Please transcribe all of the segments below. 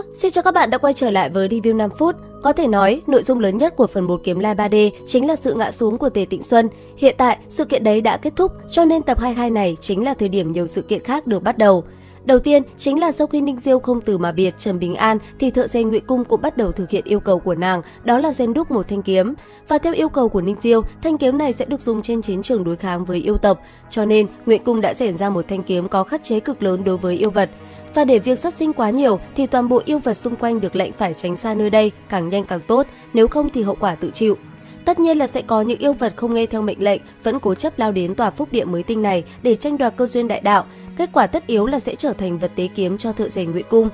Hello, xin chào các bạn đã quay trở lại với review 5 phút. Có thể nói, nội dung lớn nhất của phần 1 Kiếm Lai 3D chính là sự ngã xuống của Tề Tịnh Xuân. Hiện tại, sự kiện đấy đã kết thúc, cho nên tập 22 này chính là thời điểm nhiều sự kiện khác được bắt đầu. Đầu tiên, chính là sau khi Ninh Diêu không từ mà biệt Trần Bình An thì thợ rèn Ngụy Cung cũng bắt đầu thực hiện yêu cầu của nàng, đó là rèn đúc một thanh kiếm. Và theo yêu cầu của Ninh Diêu, thanh kiếm này sẽ được dùng trên chiến trường đối kháng với yêu tộc, cho nên Ngụy Cung đã rèn ra một thanh kiếm có khắc chế cực lớn đối với yêu vật. Và để việc sát sinh quá nhiều thì toàn bộ yêu vật xung quanh được lệnh phải tránh xa nơi đây, càng nhanh càng tốt, nếu không thì hậu quả tự chịu. Tất nhiên là sẽ có những yêu vật không nghe theo mệnh lệnh, vẫn cố chấp lao đến tòa phúc địa mới tinh này để tranh đoạt cơ duyên đại đạo. Kết quả tất yếu là sẽ trở thành vật tế kiếm cho thợ rèn Ngụy Cung.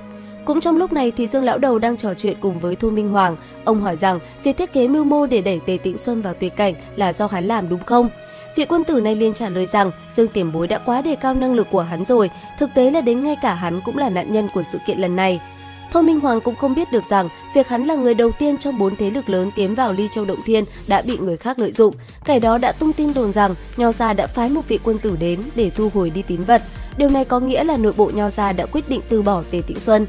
Cũng trong lúc này thì Dương Lão Đầu đang trò chuyện cùng với Thu Minh Hoàng. Ông hỏi rằng việc thiết kế mưu mô để đẩy Tề Tịnh Xuân vào tuyệt cảnh là do hắn làm đúng không? Vị quân tử này liền trả lời rằng Dương Tiền Bối đã quá đề cao năng lực của hắn rồi, thực tế là đến ngay cả hắn cũng là nạn nhân của sự kiện lần này. Thôi Minh Hoàng cũng không biết được rằng việc hắn là người đầu tiên trong 4 thế lực lớn tiến vào Ly Châu Động Thiên đã bị người khác lợi dụng. Kẻ đó đã tung tin đồn rằng Nho gia đã phái một vị quân tử đến để thu hồi đi tín vật. Điều này có nghĩa là nội bộ Nho gia đã quyết định từ bỏ Tề Tịnh Xuân.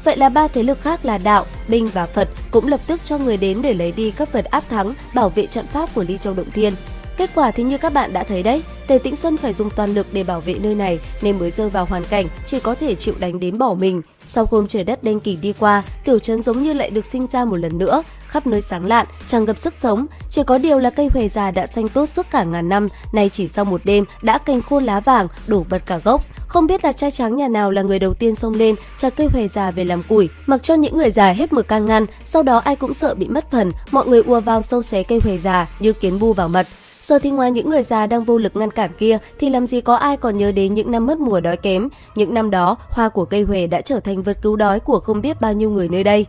Vậy là 3 thế lực khác là Đạo, Binh và Phật cũng lập tức cho người đến để lấy đi các vật áp thắng, bảo vệ trận pháp của Ly Châu Động Thiên. Kết quả thì như các bạn đã thấy đấy, Tề Tịnh Xuân phải dùng toàn lực để bảo vệ nơi này nên mới rơi vào hoàn cảnh chỉ có thể chịu đánh đến bỏ mình. Sau hôm trời đất đen kịt đi qua, tiểu trấn giống như lại được sinh ra một lần nữa, khắp nơi sáng lạn, tràn ngập sức sống. Chỉ có điều là cây huệ già đã xanh tốt suốt cả ngàn năm, nay chỉ sau một đêm đã cành khô lá vàng, đổ bật cả gốc. Không biết là trai tráng nhà nào là người đầu tiên xông lên chặt cây huệ già về làm củi, mặc cho những người già hết mực can ngăn. Sau đó ai cũng sợ bị mất phần, mọi người ùa vào sâu xé cây huệ già như kiến bu vào mật. Giờ thì ngoài những người già đang vô lực ngăn cản kia thì làm gì có ai còn nhớ đến những năm mất mùa đói kém. Những năm đó, hoa của cây huệ đã trở thành vật cứu đói của không biết bao nhiêu người nơi đây.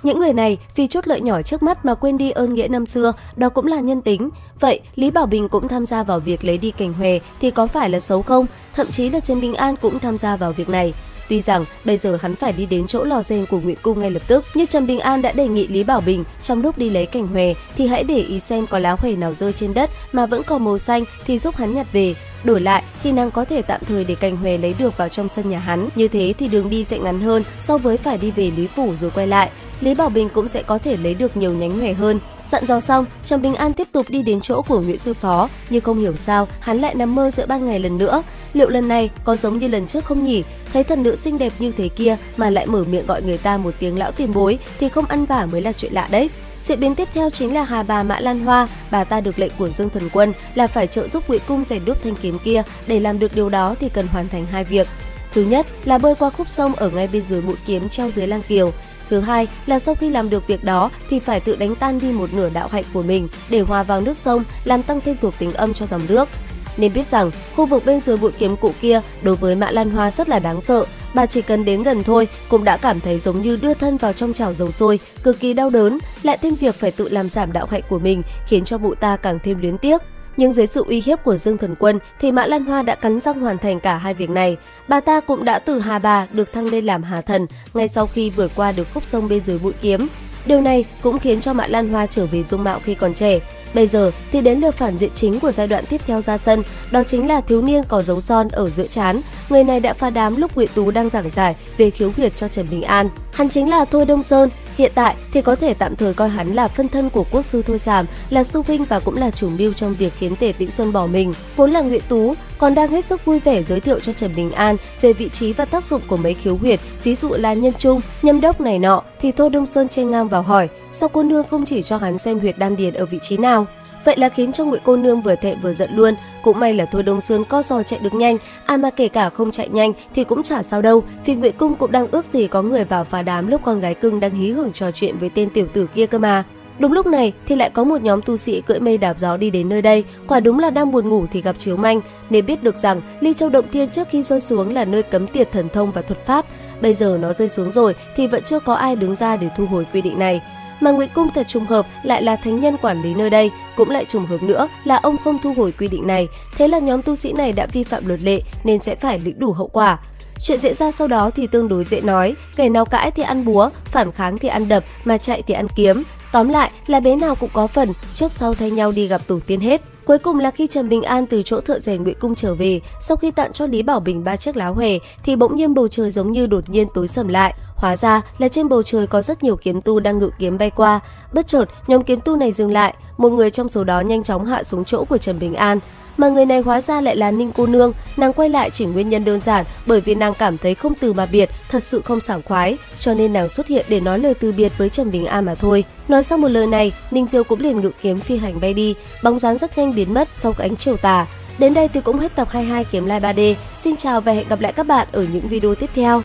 Những người này vì chút lợi nhỏ trước mắt mà quên đi ơn nghĩa năm xưa, đó cũng là nhân tính. Vậy Lý Bảo Bình cũng tham gia vào việc lấy đi cành huệ thì có phải là xấu không? Thậm chí là Trần Bình An cũng tham gia vào việc này. Tuy rằng bây giờ hắn phải đi đến chỗ lò rèn của Ngụy Cung ngay lập tức, nhưng Trần Bình An đã đề nghị Lý Bảo Bình trong lúc đi lấy cành huệ thì hãy để ý xem có lá huệ nào rơi trên đất mà vẫn còn màu xanh thì giúp hắn nhặt về. Đổi lại thì nàng có thể tạm thời để cành huệ lấy được vào trong sân nhà hắn, như thế thì đường đi sẽ ngắn hơn so với phải đi về Lý Phủ rồi quay lại. Lý Bảo Bình cũng sẽ có thể lấy được nhiều nhánh huệ hơn. Dặn dò xong, Trần Bình An tiếp tục đi đến chỗ của Nguyễn sư phó, nhưng không hiểu sao hắn lại nằm mơ giữa ban ngày lần nữa. Liệu lần này có giống như lần trước không nhỉ? Thấy thần nữ xinh đẹp như thế kia mà lại mở miệng gọi người ta một tiếng lão tiền bối thì không ăn vả mới là chuyện lạ đấy. Diễn biến tiếp theo chính là Hà Bà Mã Lan Hoa, bà ta được lệnh của Dương Thần Quân là phải trợ giúp Ngụy Cung rèn đúc thanh kiếm kia. Để làm được điều đó thì cần hoàn thành 2 việc. Thứ nhất là bơi qua khúc sông ở ngay bên dưới mũi kiếm treo dưới lang kiều. Thứ hai là sau khi làm được việc đó thì phải tự đánh tan đi một nửa đạo hạnh của mình để hòa vào nước sông, làm tăng thêm thuộc tính âm cho dòng nước. Nên biết rằng khu vực bên dưới mũi kiếm cụ kia đối với Mã Lan Hoa rất là đáng sợ. Bà chỉ cần đến gần thôi cũng đã cảm thấy giống như đưa thân vào trong chảo dầu sôi, cực kỳ đau đớn, lại thêm việc phải tự làm giảm đạo hạnh của mình khiến cho mụ ta càng thêm luyến tiếc. Nhưng dưới sự uy hiếp của Dương Thần Quân thì Mã Lan Hoa đã cắn răng hoàn thành cả 2 việc này. Bà ta cũng đã từ Hà Bà được thăng lên làm Hà Thần ngay sau khi vượt qua được khúc sông bên dưới mũi kiếm. Điều này cũng khiến cho Mã Lan Hoa trở về dung mạo khi còn trẻ. Bây giờ thì đến lượt phản diện chính của giai đoạn tiếp theo ra sân, đó chính là thiếu niên có dấu son ở giữa trán. Người này đã phá đám lúc Ngụy Tú đang giảng giải về khiếu huyệt cho Trần Bình An. Hắn chính là Thôi Đông Sơn. Hiện tại thì có thể tạm thời coi hắn là phân thân của quốc sư Thôi Sàm, là sư huynh và cũng là chủ mưu trong việc khiến Tề Tịnh Xuân bỏ mình. Vốn là Ngụy Tú còn đang hết sức vui vẻ giới thiệu cho Trần Bình An về vị trí và tác dụng của mấy khiếu huyệt, ví dụ là nhân trung, nhâm đốc này nọ, thì Thôi Đông Sơn chen ngang vào hỏi sao cô nương không chỉ cho hắn xem huyệt đan điền ở vị trí nào. Vậy là khiến cho Ngụy cô nương vừa thẹn vừa giận luôn. Cũng may là Thôi Đông Sơn co giò chạy được nhanh, mà kể cả không chạy nhanh thì cũng chả sao đâu, vì Ngụy Cung cũng đang ước gì có người vào phá đám lúc con gái cưng đang hí hửng trò chuyện với tên tiểu tử kia cơ mà. Đúng lúc này thì lại có một nhóm tu sĩ cưỡi mây đạp gió đi đến nơi đây, quả đúng là đang buồn ngủ thì gặp chiếu manh, nên biết được rằng Ly Châu Động Thiên trước khi rơi xuống là nơi cấm tiệt thần thông và thuật pháp. Bây giờ nó rơi xuống rồi thì vẫn chưa có ai đứng ra để thu hồi quy định này. Mà Ngụy Cung thật trùng hợp lại là thánh nhân quản lý nơi đây, cũng lại trùng hợp nữa là ông không thu hồi quy định này. Thế là nhóm tu sĩ này đã vi phạm luật lệ nên sẽ phải lĩnh đủ hậu quả. Chuyện diễn ra sau đó thì tương đối dễ nói, kẻ nào cãi thì ăn búa, phản kháng thì ăn đập, mà chạy thì ăn kiếm. Tóm lại là bé nào cũng có phần, trước sau thay nhau đi gặp tổ tiên hết. Cuối cùng là khi Trần Bình An từ chỗ thợ rèn Ngụy Cung trở về, sau khi tặng cho Lý Bảo Bình 3 chiếc lá hòe thì bỗng nhiên bầu trời giống như đột nhiên tối sầm lại. Hóa ra là trên bầu trời có rất nhiều kiếm tu đang ngự kiếm bay qua. Bất chợt, nhóm kiếm tu này dừng lại, một người trong số đó nhanh chóng hạ xuống chỗ của Trần Bình An. Mà người này hóa ra lại là Ninh cô nương. Nàng quay lại chỉ nguyên nhân đơn giản bởi vì nàng cảm thấy không từ mà biệt thật sự không sảng khoái, cho nên nàng xuất hiện để nói lời từ biệt với Trần Bình An mà thôi. Nói xong một lời này, Ninh Diêu cũng liền ngự kiếm phi hành bay đi, bóng dáng rất nhanh biến mất sau ánh chiều tà. Đến đây thì cũng hết tập 22 Kiếm Lai 3D. Xin chào và hẹn gặp lại các bạn ở những video tiếp theo.